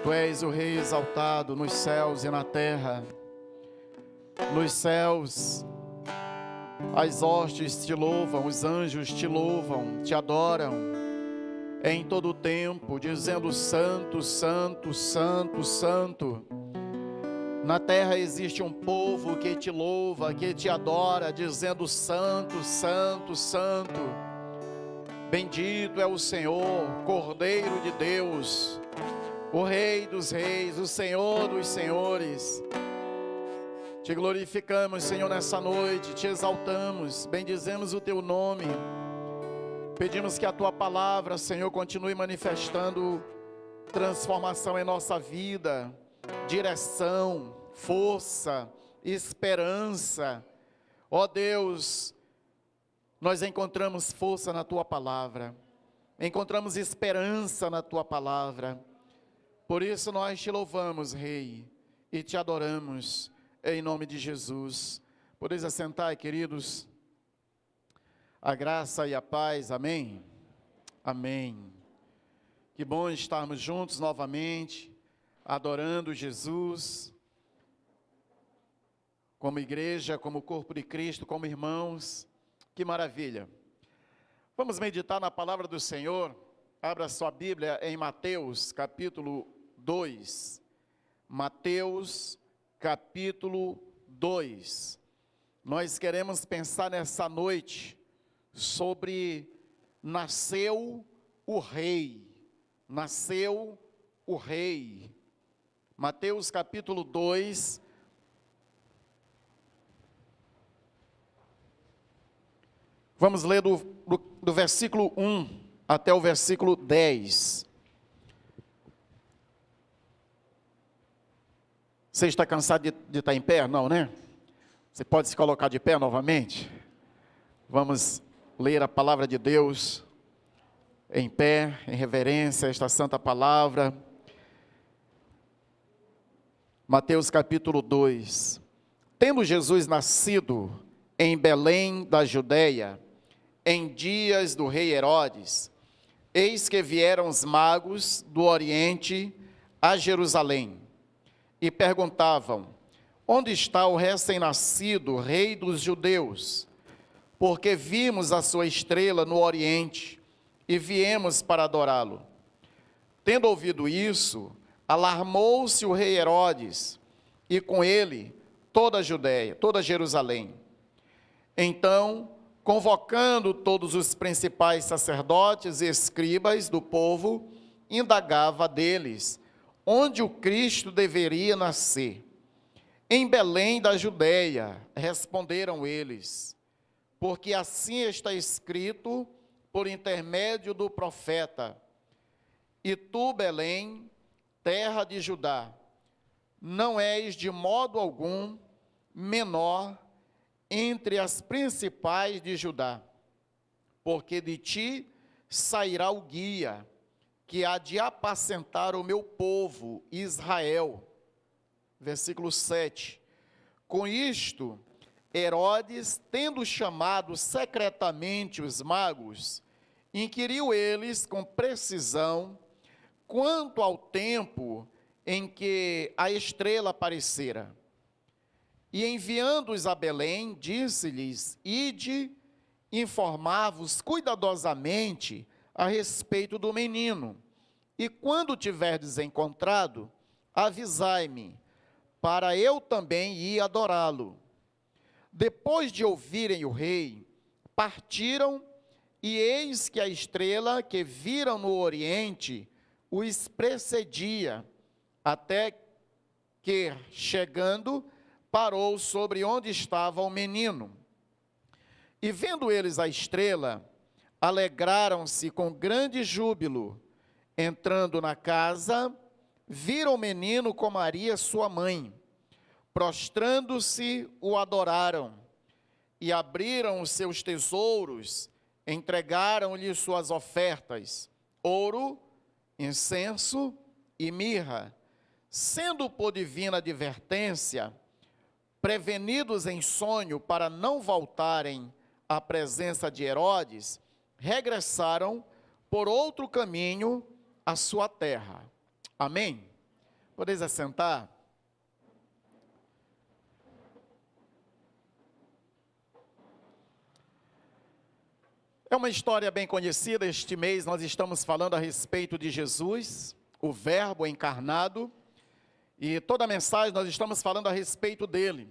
Tu és o Rei exaltado nos céus e na terra. Nos céus, as hostes te louvam, os anjos te louvam, te adoram, em todo o tempo, dizendo: Santo, Santo, Santo, Santo. Na terra existe um povo que te louva, que te adora, dizendo: Santo, Santo, Santo. Bendito é o Senhor, Cordeiro de Deus, o Rei dos Reis, o Senhor dos Senhores. Te glorificamos, Senhor, nessa noite, te exaltamos, bendizemos o teu nome. Pedimos que a tua palavra, Senhor, continue manifestando transformação em nossa vida, direção, força, esperança. Ó Deus, nós encontramos força na tua palavra, encontramos esperança na tua palavra. Por isso nós te louvamos, Rei, e te adoramos, em nome de Jesus. Podeis assentar, queridos. A graça e a paz, amém? Amém. Que bom estarmos juntos novamente, adorando Jesus, como igreja, como corpo de Cristo, como irmãos. Que maravilha. Vamos meditar na palavra do Senhor. Abra sua Bíblia em Mateus, capítulo 2. Mateus, capítulo 2. Nós queremos pensar nessa noite sobre nasceu o Rei. Nasceu o Rei. Mateus, capítulo 2. Vamos ler do versículo 1 até o versículo 10. Você está cansado de estar em pé? Não, né? Você pode se colocar de pé novamente? Vamos ler a palavra de Deus em pé, em reverência a esta santa palavra. Mateus capítulo 2. Tendo Jesus nascido em Belém da Judeia, em dias do rei Herodes, eis que vieram os magos do Oriente a Jerusalém, e perguntavam: onde está o recém-nascido rei dos judeus? Porque vimos a sua estrela no Oriente, e viemos para adorá-lo. Tendo ouvido isso, alarmou-se o rei Herodes, e com ele toda a Judeia, toda Jerusalém. Então, convocando todos os principais sacerdotes e escribas do povo, indagava deles onde o Cristo deveria nascer. Em Belém da Judeia, responderam eles, porque assim está escrito por intermédio do profeta: e tu, Belém, terra de Judá, não és de modo algum menor entre as principais de Judá, porque de ti sairá o guia, que há de apacentar o meu povo, Israel. Versículo 7. Com isto, Herodes, tendo chamado secretamente os magos, inquiriu eles com precisão quanto ao tempo em que a estrela aparecera. E enviando-os a Belém, disse-lhes: ide, informar-vos cuidadosamente a respeito do menino, e quando tiverdes encontrado, avisai-me, para eu também ir adorá-lo. Depois de ouvirem o rei, partiram, e eis que a estrela que viram no Oriente os precedia, até que, chegando, parou sobre onde estava o menino. E vendo eles a estrela, alegraram-se com grande júbilo. Entrando na casa, viram o menino com Maria, sua mãe. Prostrando-se, o adoraram. E abriram os seus tesouros, entregaram-lhe suas ofertas: ouro, incenso e mirra. Sendo por divina advertência, prevenidos em sonho para não voltarem à presença de Herodes, regressaram por outro caminho a sua terra. Amém? Podeis assentar? É uma história bem conhecida. Este mês nós estamos falando a respeito de Jesus, o Verbo encarnado, e toda a mensagem nós estamos falando a respeito dele.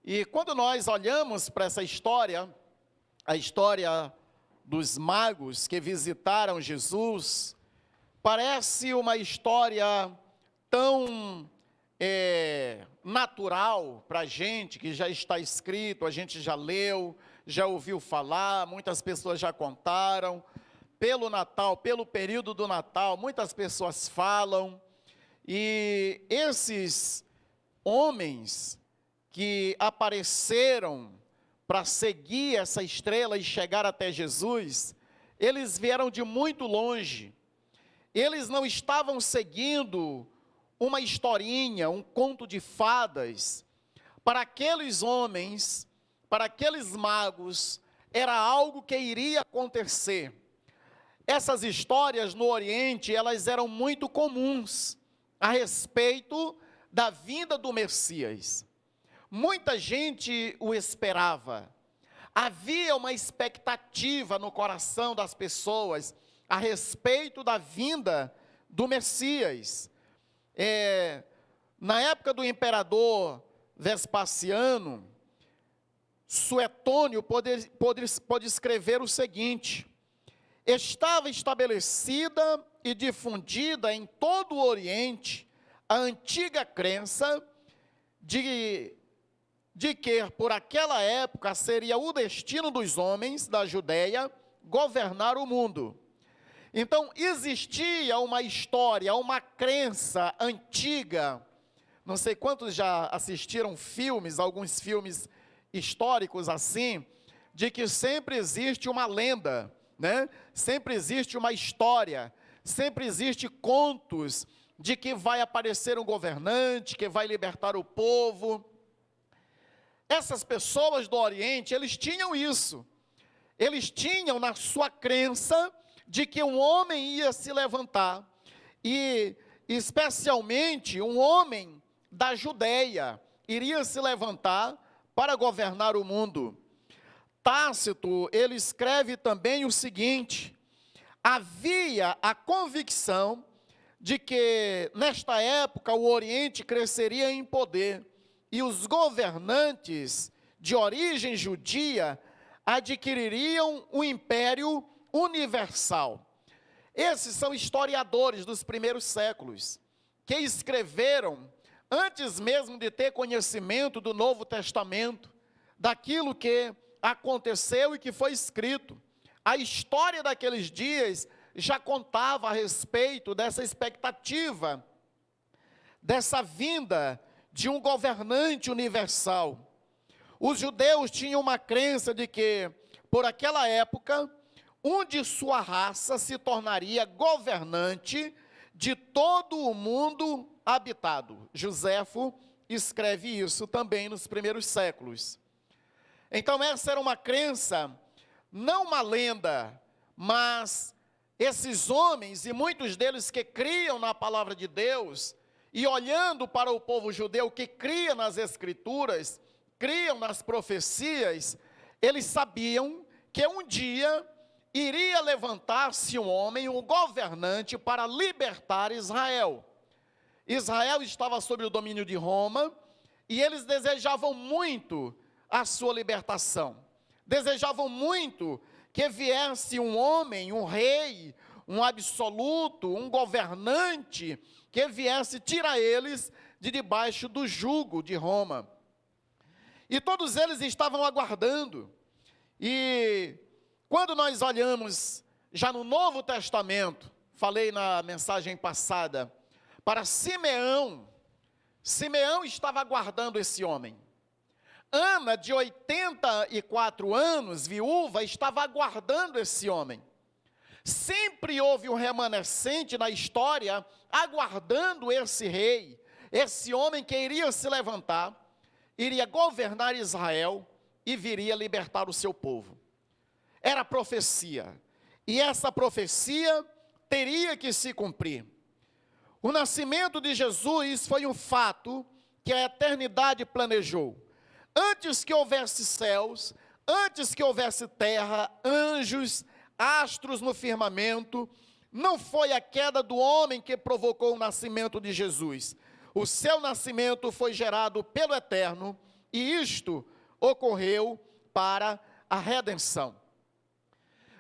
E quando nós olhamos para essa história, a história dos magos que visitaram Jesus, parece uma história tão natural para a gente, que já está escrito, a gente já leu, já ouviu falar, muitas pessoas já contaram. Pelo Natal, pelo período do Natal, muitas pessoas falam. E esses homens que apareceram para seguir essa estrela e chegar até Jesus, eles vieram de muito longe. Eles não estavam seguindo uma historinha, um conto de fadas. Para aqueles homens, para aqueles magos, era algo que iria acontecer. Essas histórias no Oriente, elas eram muito comuns a respeito da vinda do Messias. Muita gente o esperava. Havia uma expectativa no coração das pessoas a respeito da vinda do Messias. Na época do imperador Vespasiano, Suetônio pode escrever o seguinte: estava estabelecida e difundida em todo o Oriente a antiga crença de que por aquela época seria o destino dos homens da Judeia governar o mundo. Então existia uma história, uma crença antiga. Não sei quantos já assistiram filmes, alguns filmes históricos assim, de que sempre existe uma lenda, né? Sempre existe uma história, sempre existe contos de que vai aparecer um governante, que vai libertar o povo. Essas pessoas do Oriente, eles tinham isso. Eles tinham na sua crença de que um homem ia se levantar, e especialmente um homem da Judeia iria se levantar para governar o mundo. Tácito, ele escreve também o seguinte: havia a convicção de que nesta época o Oriente cresceria em poder, e os governantes de origem judia adquiririam um império universal. Esses são historiadores dos primeiros séculos, que escreveram antes mesmo de ter conhecimento do Novo Testamento, daquilo que aconteceu e que foi escrito. A história daqueles dias já contava a respeito dessa expectativa, dessa vinda de um governante universal. Os judeus tinham uma crença de que, por aquela época, um de sua raça se tornaria governante de todo o mundo habitado. Joséfo escreve isso também nos primeiros séculos. Então essa era uma crença, não uma lenda, mas esses homens, e muitos deles que criam na palavra de Deus, e olhando para o povo judeu que cria nas Escrituras, criam nas profecias, eles sabiam que um dia iria levantar-se um homem, um governante, para libertar Israel. Israel estava sob o domínio de Roma, e eles desejavam muito a sua libertação. Desejavam muito que viesse um homem, um rei, um absoluto, um governante, que viesse tirar eles de debaixo do jugo de Roma. E todos eles estavam aguardando. E quando nós olhamos já no Novo Testamento, falei na mensagem passada, para Simeão, Simeão estava aguardando esse homem. Ana, de 84 anos, viúva, estava aguardando esse homem. Sempre houve um remanescente na história, aguardando esse rei, esse homem que iria se levantar, iria governar Israel e viria libertar o seu povo. Era profecia, e essa profecia teria que se cumprir. O nascimento de Jesus foi um fato que a eternidade planejou. Antes que houvesse céus, antes que houvesse terra, anjos, astros no firmamento, não foi a queda do homem que provocou o nascimento de Jesus. O seu nascimento foi gerado pelo Eterno, e isto ocorreu para a redenção.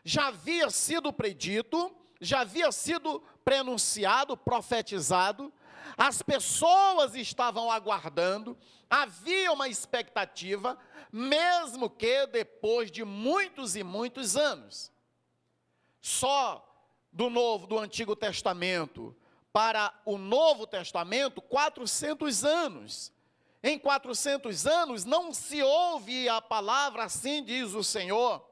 Já havia sido predito, já havia sido prenunciado, profetizado, as pessoas estavam aguardando, havia uma expectativa, mesmo que depois de muitos e muitos anos. Só do Antigo Testamento para o Novo Testamento, 400 anos. Em 400 anos não se ouve a palavra, assim diz o Senhor,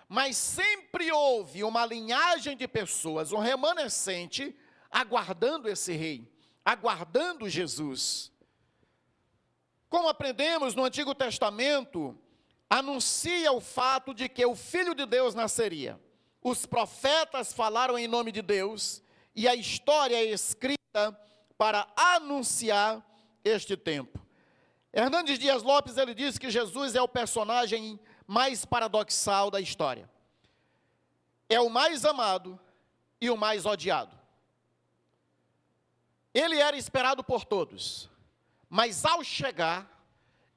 mas sempre houve uma linhagem de pessoas, um remanescente, aguardando esse rei, aguardando Jesus. Como aprendemos no Antigo Testamento, anuncia o fato de que o Filho de Deus nasceria. Os profetas falaram em nome de Deus, e a história é escrita para anunciar este tempo. Hernandes Dias Lopes, ele diz que Jesus é o personagem mais paradoxal da história. É o mais amado e o mais odiado. Ele era esperado por todos, mas ao chegar,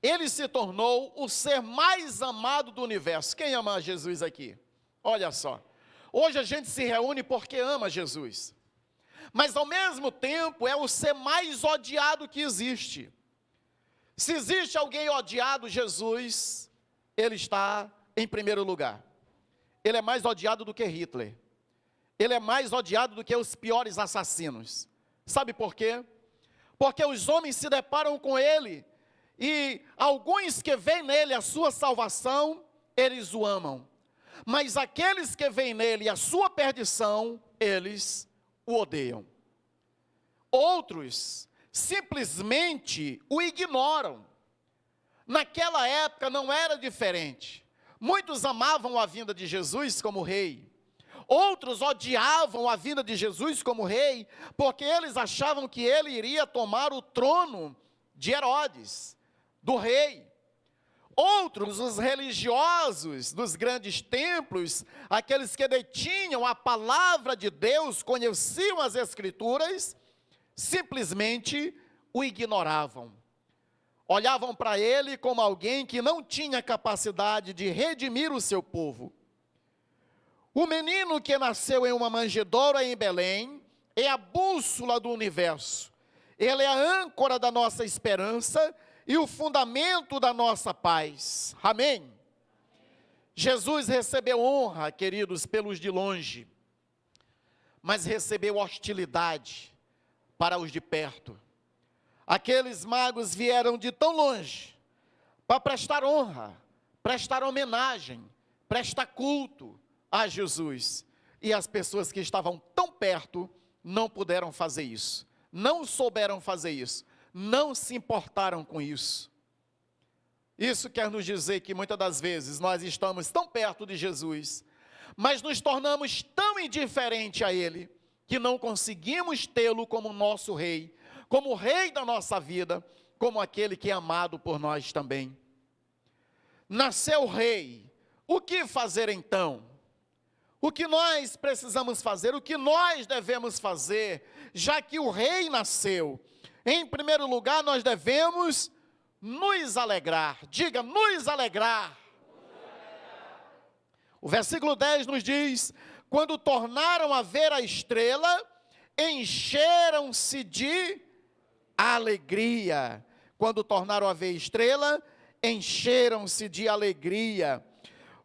ele se tornou o ser mais amado do universo. Quem ama Jesus aqui? Olha só, hoje a gente se reúne porque ama Jesus, mas ao mesmo tempo é o ser mais odiado que existe. Se existe alguém odiado, Jesus, ele está em primeiro lugar. Ele é mais odiado do que Hitler. Ele é mais odiado do que os piores assassinos. Sabe por quê? Porque os homens se deparam com ele, e alguns que veem nele a sua salvação, eles o amam. Mas aqueles que veem nele a sua perdição, eles o odeiam. Outros simplesmente o ignoram. Naquela época não era diferente. Muitos amavam a vinda de Jesus como rei. Outros odiavam a vinda de Jesus como rei, porque eles achavam que ele iria tomar o trono de Herodes, do rei. Outros, os religiosos dos grandes templos, aqueles que detinham a palavra de Deus, conheciam as Escrituras, simplesmente o ignoravam. Olhavam para ele como alguém que não tinha capacidade de redimir o seu povo. O menino que nasceu em uma manjedoura em Belém é a bússola do universo. Ele é a âncora da nossa esperança e o fundamento da nossa paz. Amém? Jesus recebeu honra, queridos, pelos de longe, mas recebeu hostilidade para os de perto. Aqueles magos vieram de tão longe para prestar honra, prestar homenagem, prestar culto a Jesus. E as pessoas que estavam tão perto não puderam fazer isso, não souberam fazer isso, não se importaram com isso. Isso quer nos dizer que muitas das vezes nós estamos tão perto de Jesus, mas nos tornamos tão indiferentes a Ele, que não conseguimos tê-lo como nosso rei, como o rei da nossa vida, como aquele que é amado por nós também. Nasceu o rei, o que fazer então? O que nós precisamos fazer, o que nós devemos fazer, já que o rei nasceu? Em primeiro lugar, nós devemos nos alegrar. Diga, nos alegrar. O versículo 10 nos diz: quando tornaram a ver a estrela, encheram-se de alegria. Quando tornaram a ver a estrela, encheram-se de alegria.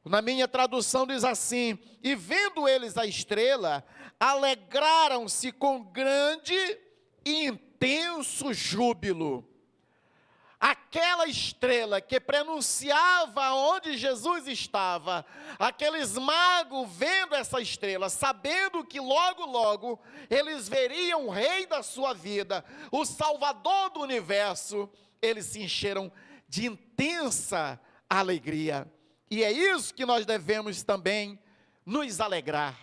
Na minha tradução diz assim: e vendo eles a estrela, alegraram-se com grande e intenso júbilo. Aquela estrela que prenunciava onde Jesus estava, aqueles magos vendo essa estrela, sabendo que logo, logo, eles veriam o rei da sua vida, o salvador do universo, eles se encheram de intensa alegria. E é isso que nós devemos também nos alegrar.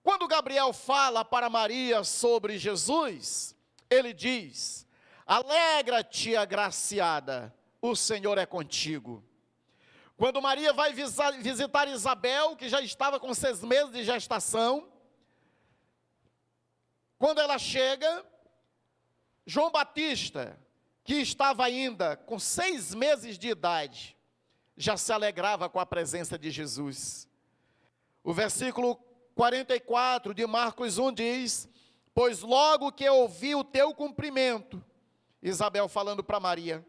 Quando Gabriel fala para Maria sobre Jesus, ele diz: alegra-te, agraciada, o Senhor é contigo. Quando Maria vai visitar Isabel, que já estava com 6 meses de gestação, quando ela chega, João Batista, que estava ainda com 6 meses de idade, já se alegrava com a presença de Jesus. O versículo 44 de Marcos 1 diz: pois logo que ouvi o teu cumprimento, Isabel falando para Maria,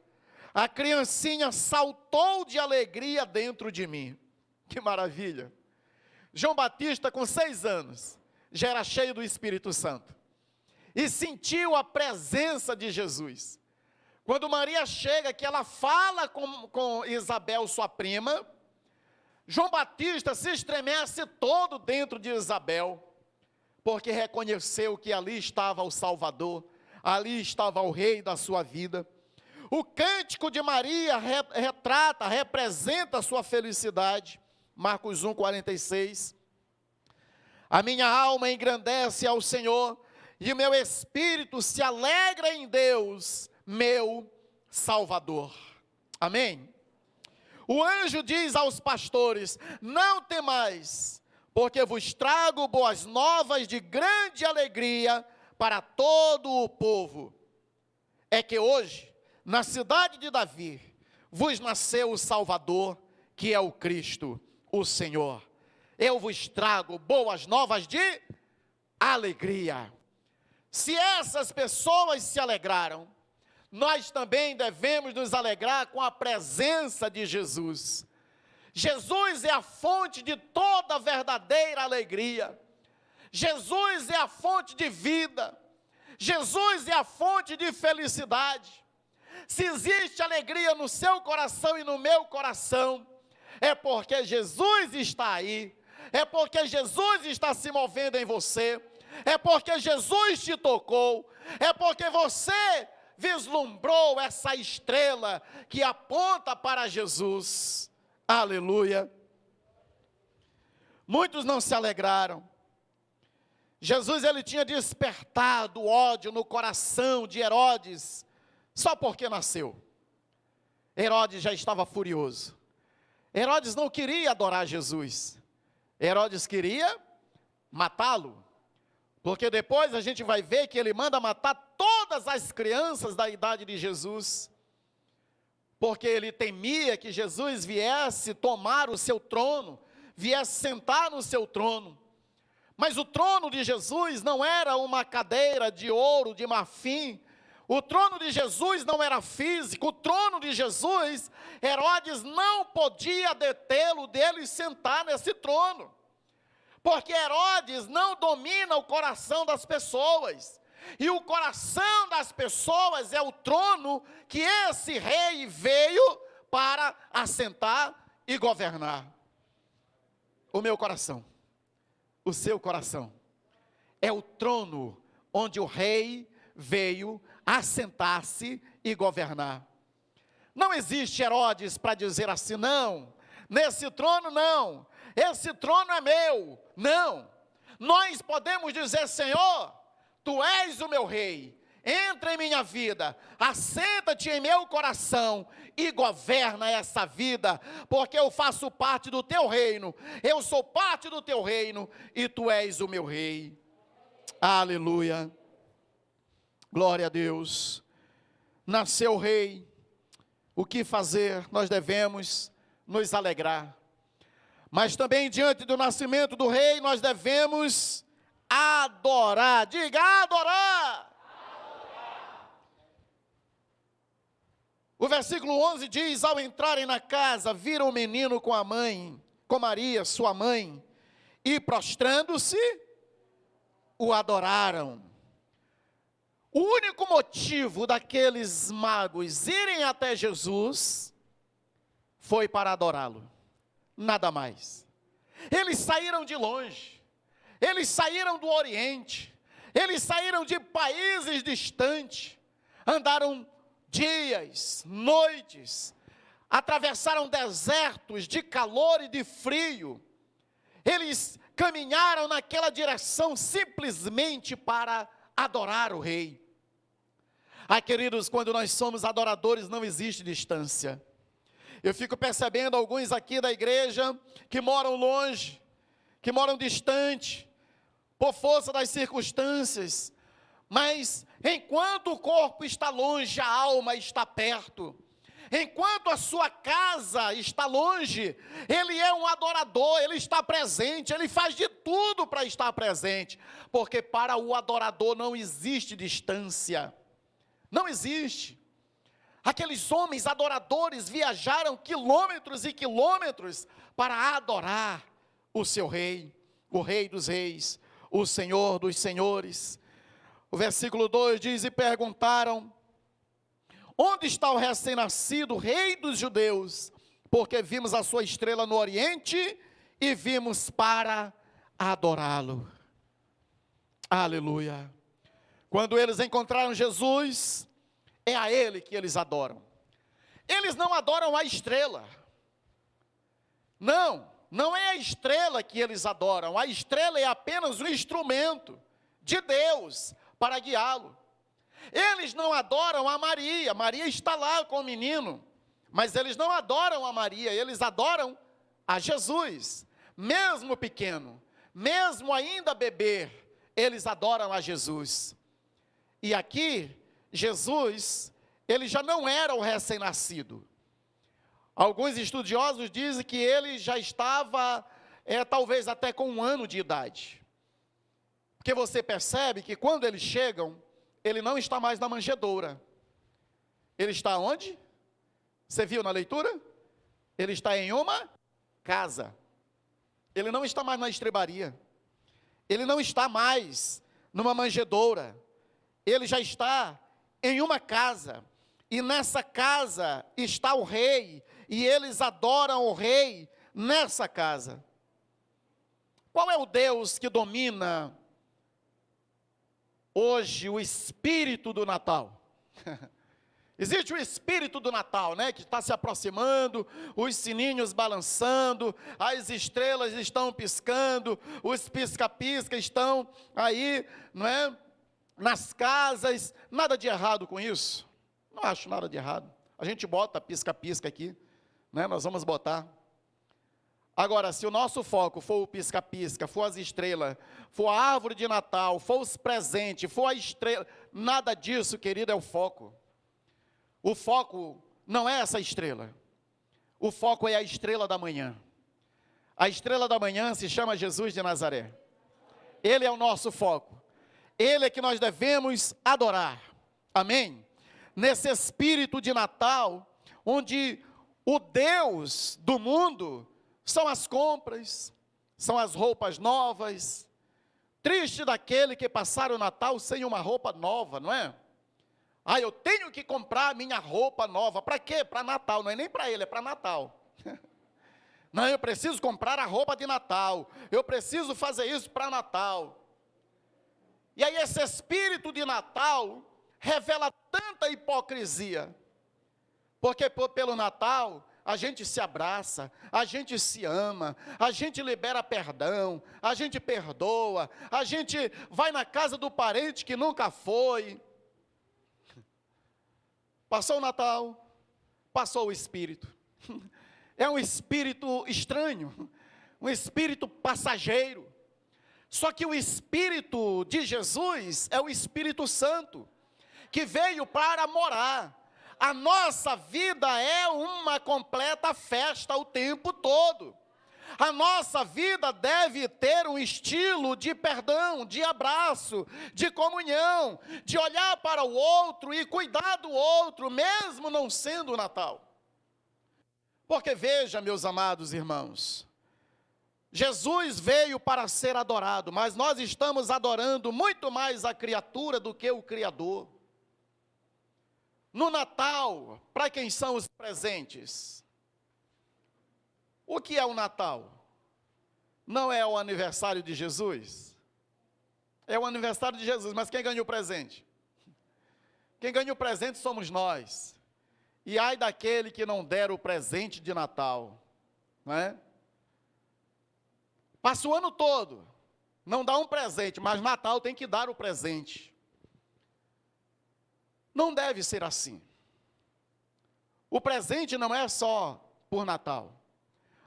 a criancinha saltou de alegria dentro de mim. Que maravilha! João Batista, com 6 anos, já era cheio do Espírito Santo, e sentiu a presença de Jesus. Quando Maria chega, que ela fala com Isabel, sua prima, João Batista se estremece todo dentro de Isabel, porque reconheceu que ali estava o Salvador, ali estava o Rei da sua vida. O cântico de Maria representa a sua felicidade. Marcos 1,46. A minha alma engrandece ao Senhor, e o meu espírito se alegra em Deus, meu Salvador. Amém? O anjo diz aos pastores: não temais, porque vos trago boas novas de grande alegria para todo o povo. É que hoje, na cidade de Davi, vos nasceu o Salvador, que é o Cristo, o Senhor. Eu vos trago boas novas de alegria. Se essas pessoas se alegraram, nós também devemos nos alegrar com a presença de Jesus. Jesus é a fonte de toda verdadeira alegria. Jesus é a fonte de vida. Jesus é a fonte de felicidade. Se existe alegria no seu coração e no meu coração, é porque Jesus está aí, é porque Jesus está se movendo em você, é porque Jesus te tocou, é porque você vislumbrou essa estrela que aponta para Jesus. Aleluia. Muitos não se alegraram. Jesus, ele tinha despertado o ódio no coração de Herodes, só porque nasceu. Herodes já estava furioso. Herodes não queria adorar Jesus. Herodes queria matá-lo. Porque depois a gente vai ver que ele manda matar todas as crianças da idade de Jesus. Porque ele temia que Jesus viesse tomar o seu trono, viesse sentar no seu trono. Mas o trono de Jesus não era uma cadeira de ouro, de marfim. O trono de Jesus não era físico. O trono de Jesus, Herodes não podia detê-lo dele sentar nesse trono. Porque Herodes não domina o coração das pessoas. E o coração das pessoas é o trono que esse rei veio para assentar e governar. O meu coração, o seu coração, é o trono onde o rei veio assentar-se e governar. Não existe Herodes para dizer assim: não, nesse trono não, esse trono é meu. Não, nós podemos dizer: Senhor, Tu és o meu rei, entra em minha vida, assenta-te em meu coração e governa essa vida, porque eu faço parte do Teu reino, eu sou parte do Teu reino e Tu és o meu rei. Aleluia, glória a Deus. Nasceu o rei, o que fazer? Nós devemos nos alegrar. Mas também diante do nascimento do rei, nós devemos adorar. Diga: adorar. O versículo 11 diz: ao entrarem na casa, viram o menino com a mãe, com Maria, sua mãe, e prostrando-se, o adoraram. O único motivo daqueles magos irem até Jesus foi para adorá-lo. Nada mais. Eles saíram de longe, eles saíram do Oriente, eles saíram de países distantes, andaram dias, noites, atravessaram desertos de calor e de frio, Eles caminharam naquela direção simplesmente para adorar o rei. Queridos, quando nós somos adoradores, não existe distância. Eu fico percebendo alguns aqui da igreja que moram longe, que moram distante, por força das circunstâncias, mas enquanto o corpo está longe, a alma está perto. Enquanto a sua casa está longe, ele é um adorador, ele está presente, ele faz de tudo para estar presente, porque para o adorador não existe distância, não existe. Aqueles homens adoradores viajaram quilômetros e quilômetros para adorar o seu rei, o Rei dos Reis, o Senhor dos Senhores. O versículo 2 diz: e perguntaram: onde está o recém-nascido Rei dos Judeus? Porque vimos a sua estrela no Oriente e vimos para adorá-lo. Aleluia. Quando eles encontraram Jesus, é a Ele que eles adoram. Eles não adoram a estrela. Não é a estrela que eles adoram. A estrela é apenas um instrumento de Deus para guiá-lo. Eles não adoram a Maria. Maria está lá com o menino. Mas eles não adoram a Maria, eles adoram a Jesus. Mesmo pequeno, mesmo ainda bebê, eles adoram a Jesus. E aqui, Jesus, ele já não era o recém-nascido. Alguns estudiosos dizem que ele já estava, talvez até com 1 ano de idade. Porque você percebe que quando eles chegam, ele não está mais na manjedoura. Ele está onde? Você viu na leitura? Ele está em uma casa. Ele não está mais na estrebaria. Ele não está mais numa manjedoura. Ele já está em uma casa. E nessa casa está o rei. E eles adoram o rei nessa casa. Qual é o Deus que domina hoje o espírito do Natal? Existe o espírito do Natal, né, que está se aproximando, os sininhos balançando, as estrelas estão piscando, os pisca-pisca estão aí, não é, nas casas. Nada de errado com isso, não acho nada de errado. A gente bota pisca-pisca aqui, né, nós vamos botar. Agora, se o nosso foco for o pisca-pisca, for as estrelas, for a árvore de Natal, for os presentes, for a estrela, nada disso, querido, é o foco. O foco não é essa estrela. O foco é a estrela da manhã. A estrela da manhã se chama Jesus de Nazaré. Ele é o nosso foco. Ele é que nós devemos adorar. Amém? Nesse espírito de Natal, onde o Deus do mundo são as compras, são as roupas novas. Triste daquele que passar o Natal sem uma roupa nova, não é? Eu tenho que comprar a minha roupa nova. Para quê? Para Natal. Não é nem para ele, é para Natal. Não, eu preciso comprar a roupa de Natal. Eu preciso fazer isso para Natal. E aí esse espírito de Natal revela tanta hipocrisia. Porque pelo Natal a gente se abraça, a gente se ama, a gente libera perdão, a gente perdoa, a gente vai na casa do parente que nunca foi. Passou o Natal, passou o Espírito. É um espírito estranho, um espírito passageiro. Só que o Espírito de Jesus é o Espírito Santo, que veio para morar. A nossa vida é uma completa festa o tempo todo. A nossa vida deve ter um estilo de perdão, de abraço, de comunhão, de olhar para o outro e cuidar do outro, mesmo não sendo o Natal. Porque veja, meus amados irmãos, Jesus veio para ser adorado, mas nós estamos adorando muito mais a criatura do que o Criador. No Natal, para quem são os presentes? O que é o Natal? Não é o aniversário de Jesus? É o aniversário de Jesus, mas quem ganha o presente? Quem ganha o presente somos nós. E ai daquele que não der o presente de Natal, não é? Passa o ano todo, não dá um presente, mas Natal tem que dar o presente. Não deve ser assim. O presente não é só por Natal.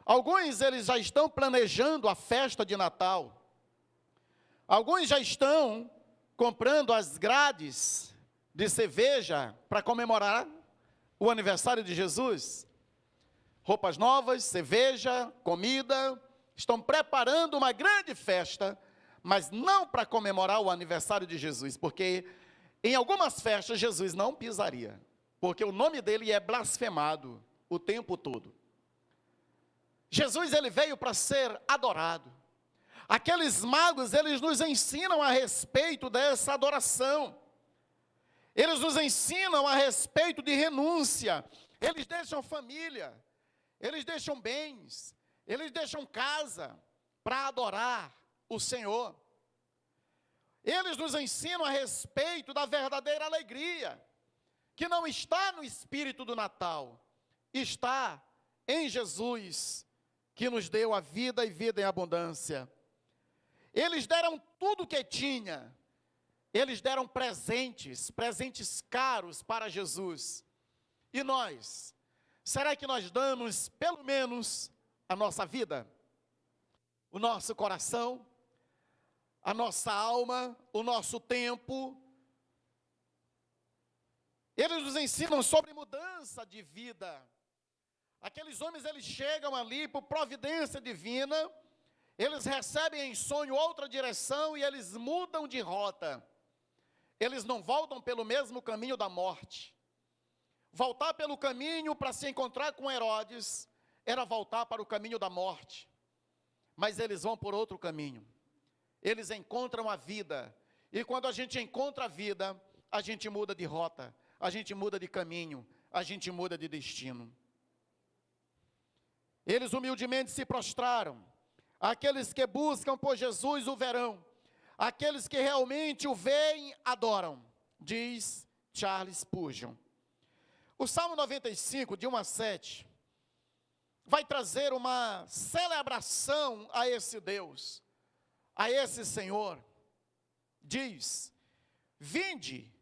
Alguns eles já estão planejando a festa de Natal. Alguns já estão comprando as grades de cerveja para comemorar o aniversário de Jesus. Roupas novas, cerveja, comida, estão preparando uma grande festa, mas não para comemorar o aniversário de Jesus, porque em algumas festas Jesus não pisaria, porque o nome dele é blasfemado o tempo todo. Jesus, ele veio para ser adorado. Aqueles magos, eles nos ensinam a respeito dessa adoração. Eles nos ensinam a respeito de renúncia. Eles deixam família, eles deixam bens, eles deixam casa para adorar o Senhor. Eles nos ensinam a respeito da verdadeira alegria, que não está no espírito do Natal, está em Jesus, que nos deu a vida e vida em abundância. Eles deram tudo o que tinha, eles deram presentes caros para Jesus. E nós, será que nós damos pelo menos a nossa vida, o nosso coração, a nossa alma, o nosso tempo? Eles nos ensinam sobre mudança de vida. Aqueles homens, eles chegam ali por providência divina, eles recebem em sonho outra direção e eles mudam de rota. Eles não voltam pelo mesmo caminho da morte. Voltar pelo caminho para se encontrar com Herodes era voltar para o caminho da morte. Mas eles vão por outro caminho. Eles encontram a vida. E quando a gente encontra a vida, a gente muda de rota, a gente muda de caminho, a gente muda de destino. Eles humildemente se prostraram. Aqueles que buscam por Jesus o verão. Aqueles que realmente o veem, adoram, diz Charles Spurgeon. O Salmo 95, de 1 a 7, vai trazer uma celebração a esse Deus, a esse Senhor. Diz: vinde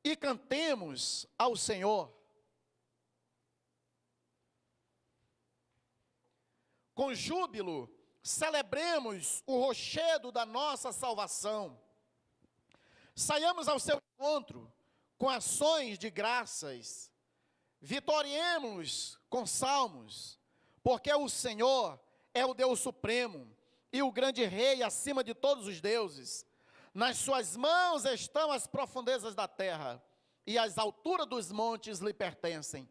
e cantemos ao Senhor. Com júbilo, celebremos o rochedo da nossa salvação. Saiamos ao seu encontro com ações de graças. Vitoriemos com salmos, porque o Senhor é o Deus supremo e o grande rei acima de todos os deuses. Nas suas mãos estão as profundezas da terra, e as alturas dos montes lhe pertencem.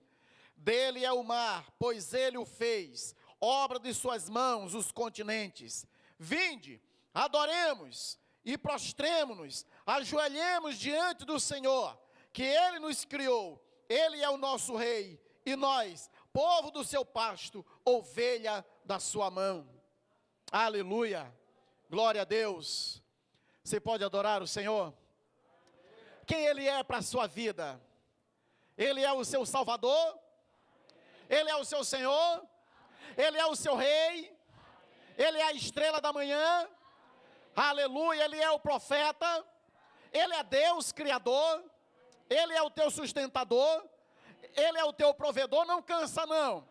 Dele é o mar, pois ele o fez, obra de suas mãos os continentes. Vinde, adoremos e prostremo-nos, ajoelhemos diante do Senhor, que ele nos criou. Ele é o nosso rei, e nós, povo do seu pasto, ovelha da sua mão. Aleluia, glória a Deus. Você pode adorar o Senhor? Quem ele é para a sua vida? Ele é o seu Salvador? Ele é o seu Senhor? Ele é o seu rei, ele é a estrela da manhã, aleluia, ele é o profeta, ele é Deus criador, ele é o teu sustentador, ele é o teu provedor, não cansa não,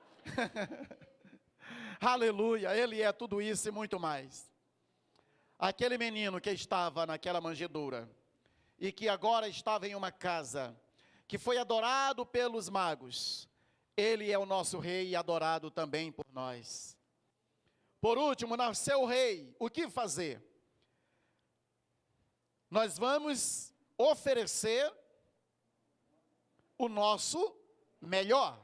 aleluia, ele é tudo isso e muito mais. Aquele menino que estava naquela manjedoura, e que agora estava em uma casa, que foi adorado pelos magos, ele é o nosso rei e adorado também por nós. Por último, nasceu o rei. O que fazer? Nós vamos oferecer o nosso melhor.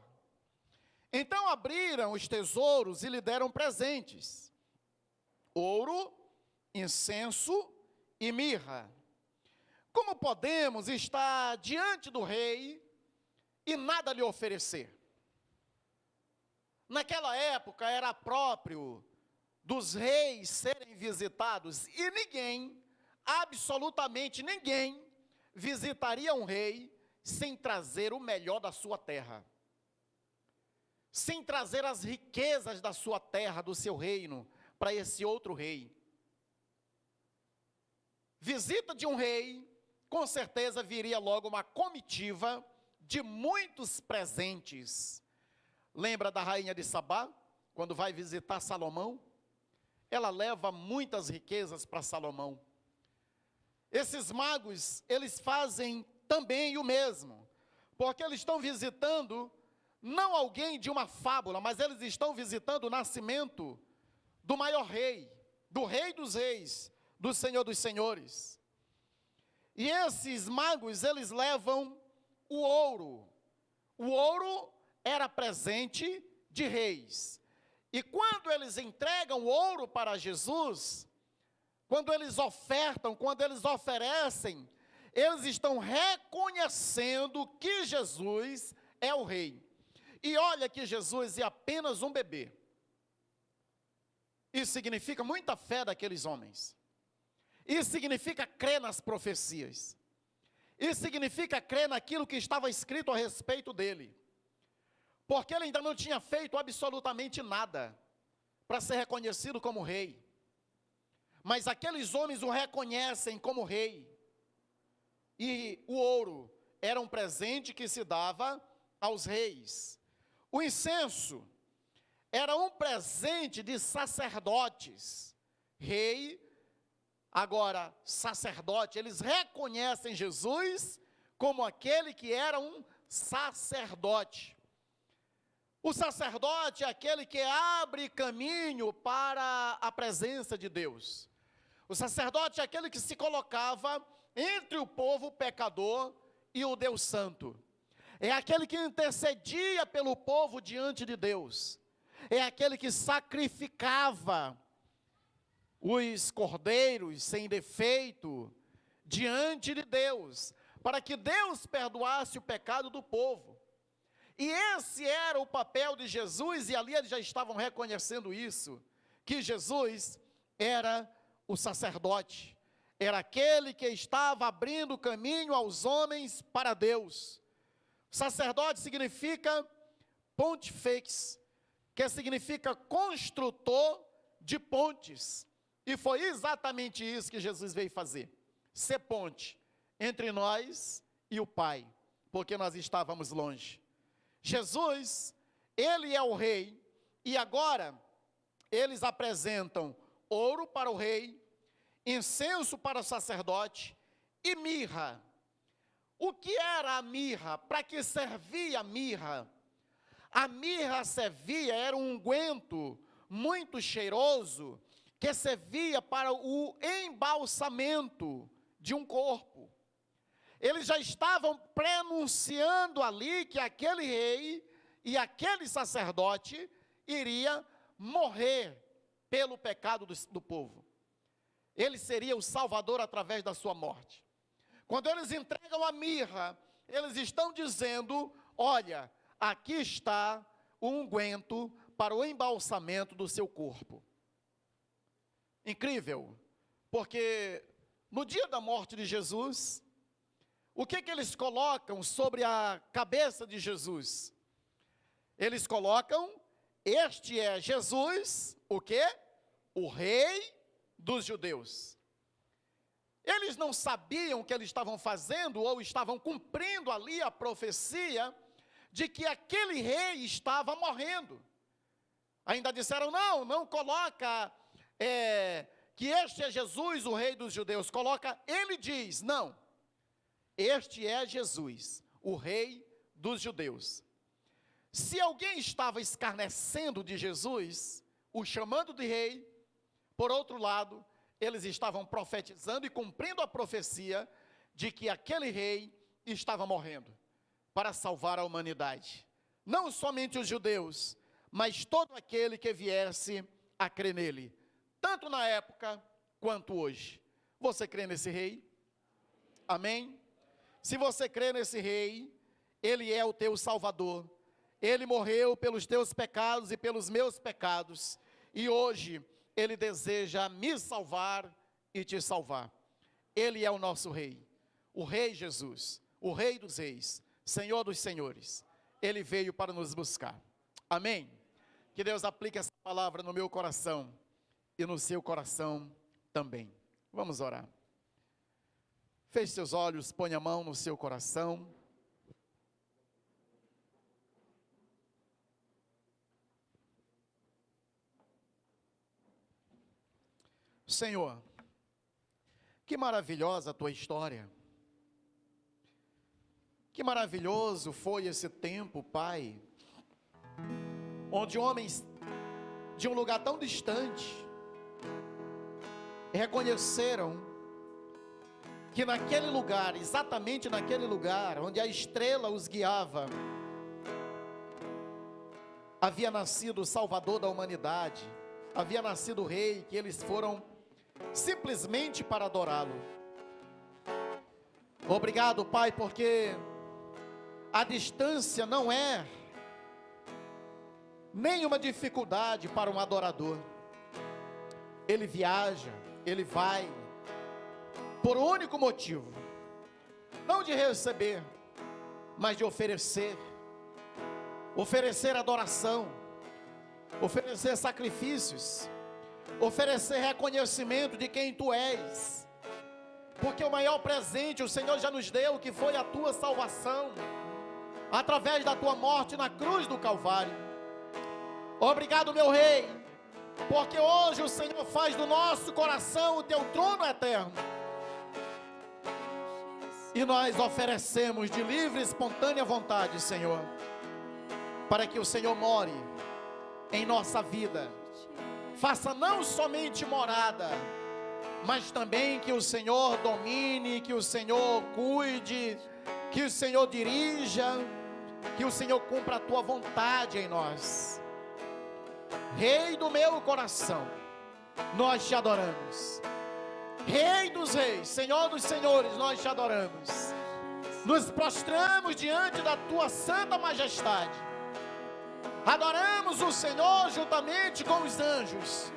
Então abriram os tesouros e lhe deram presentes: ouro, incenso e mirra. Como podemos estar diante do rei e nada lhe oferecer? Naquela época era próprio dos reis serem visitados, e ninguém, absolutamente ninguém, visitaria um rei sem trazer o melhor da sua terra, sem trazer as riquezas da sua terra, do seu reino, para esse outro rei. Visita de um rei, com certeza viria logo uma comitiva de muitos presentes. Lembra da rainha de Sabá, quando vai visitar Salomão? Ela leva muitas riquezas para Salomão. Esses magos, eles fazem também o mesmo, porque eles estão visitando não alguém de uma fábula, mas eles estão visitando o nascimento do maior rei, do rei dos reis, do Senhor dos senhores. E esses magos, eles levam o ouro. O ouro era presente de reis. E quando eles entregam o ouro para Jesus, quando eles ofertam, quando eles oferecem, eles estão reconhecendo que Jesus é o rei. E olha que Jesus é apenas um bebê. Isso significa muita fé daqueles homens. Isso significa crer nas profecias. Isso significa crer naquilo que estava escrito a respeito dele. Porque ele ainda não tinha feito absolutamente nada para ser reconhecido como rei. Mas aqueles homens o reconhecem como rei. E o ouro era um presente que se dava aos reis. O incenso era um presente de sacerdotes. Rei, agora sacerdote, eles reconhecem Jesus como aquele que era um sacerdote. O sacerdote é aquele que abre caminho para a presença de Deus. O sacerdote é aquele que se colocava entre o povo pecador e o Deus Santo. É aquele que intercedia pelo povo diante de Deus. É aquele que sacrificava os cordeiros sem defeito diante de Deus, para que Deus perdoasse o pecado do povo. E esse era o papel de Jesus, e ali eles já estavam reconhecendo isso, que Jesus era o sacerdote, era aquele que estava abrindo caminho aos homens para Deus. Sacerdote significa pontifex, que significa construtor de pontes, e foi exatamente isso que Jesus veio fazer, ser ponte entre nós e o Pai, porque nós estávamos longe. Jesus, ele é o rei, e agora eles apresentam ouro para o rei, incenso para o sacerdote e mirra. O que era a mirra? Para que servia a mirra? A mirra servia, era um unguento muito cheiroso, que servia para o embalsamento de um corpo. Eles já estavam prenunciando ali que aquele rei e aquele sacerdote iria morrer pelo pecado do povo. Ele seria o salvador através da sua morte. Quando eles entregam a mirra, eles estão dizendo: olha, aqui está o unguento para o embalsamento do seu corpo. Incrível, porque no dia da morte de Jesus, o que eles colocam sobre a cabeça de Jesus? Eles colocam: este é Jesus, o quê? O rei dos judeus. Eles não sabiam o que eles estavam fazendo, ou estavam cumprindo ali a profecia, de que aquele rei estava morrendo. Ainda disseram: não coloca, que este é Jesus, o rei dos judeus. Coloca, ele diz, não. Este é Jesus, o rei dos judeus. Se alguém estava escarnecendo de Jesus, o chamando de rei, por outro lado, eles estavam profetizando e cumprindo a profecia de que aquele rei estava morrendo para salvar a humanidade. Não somente os judeus, mas todo aquele que viesse a crer nele, tanto na época quanto hoje. Você crê nesse rei? Amém? Se você crê nesse rei, ele é o teu salvador. Ele morreu pelos teus pecados e pelos meus pecados. E hoje, ele deseja me salvar e te salvar. Ele é o nosso rei. O rei Jesus, o rei dos reis, Senhor dos senhores. Ele veio para nos buscar. Amém? Que Deus aplique essa palavra no meu coração. e no seu coração também. Vamos orar. Feche seus olhos, ponha a mão no seu coração. Senhor, que maravilhosa a tua história. Que maravilhoso foi esse tempo, Pai, onde homens de um lugar tão distante reconheceram que naquele lugar, exatamente naquele lugar, onde a estrela os guiava, havia nascido o Salvador da humanidade, havia nascido o Rei, que eles foram simplesmente para adorá-lo. Obrigado, Pai, porque a distância não é nenhuma dificuldade para um adorador. Ele viaja, ele vai, por um único motivo, não de receber, mas de oferecer adoração, oferecer sacrifícios, oferecer reconhecimento de quem tu és, porque o maior presente o Senhor já nos deu, que foi a tua salvação, através da tua morte na cruz do Calvário. Obrigado, meu Rei, porque hoje o Senhor faz do nosso coração o teu trono eterno, e nós oferecemos de livre e espontânea vontade, Senhor, para que o Senhor more em nossa vida, faça não somente morada, mas também que o Senhor domine, que o Senhor cuide, que o Senhor dirija, que o Senhor cumpra a tua vontade em nós. Rei do meu coração, nós te adoramos. Rei dos reis, Senhor dos senhores, nós te adoramos. Nos prostramos diante da tua santa majestade. Adoramos o Senhor juntamente com os anjos,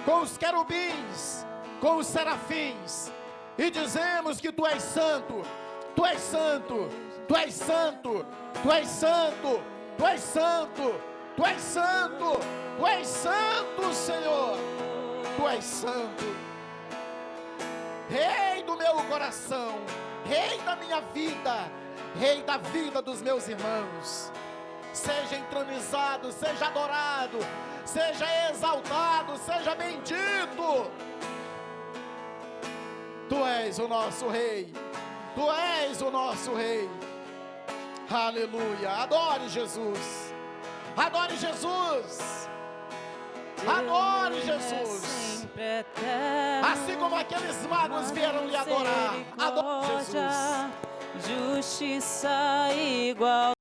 com os querubins, com os serafins, e dizemos que tu és santo, tu és santo, tu és santo, tu és santo, tu és santo, tu és santo, tu és santo, Senhor, tu és santo. Rei do meu coração, Rei da minha vida, Rei da vida dos meus irmãos, seja entronizado, seja adorado, seja exaltado, seja bendito. Tu és o nosso Rei, tu és o nosso Rei. Aleluia, adore Jesus, adore Jesus, adore Jesus. Assim como aqueles magos vieram lhe adorar, adore Jesus. Justiça igual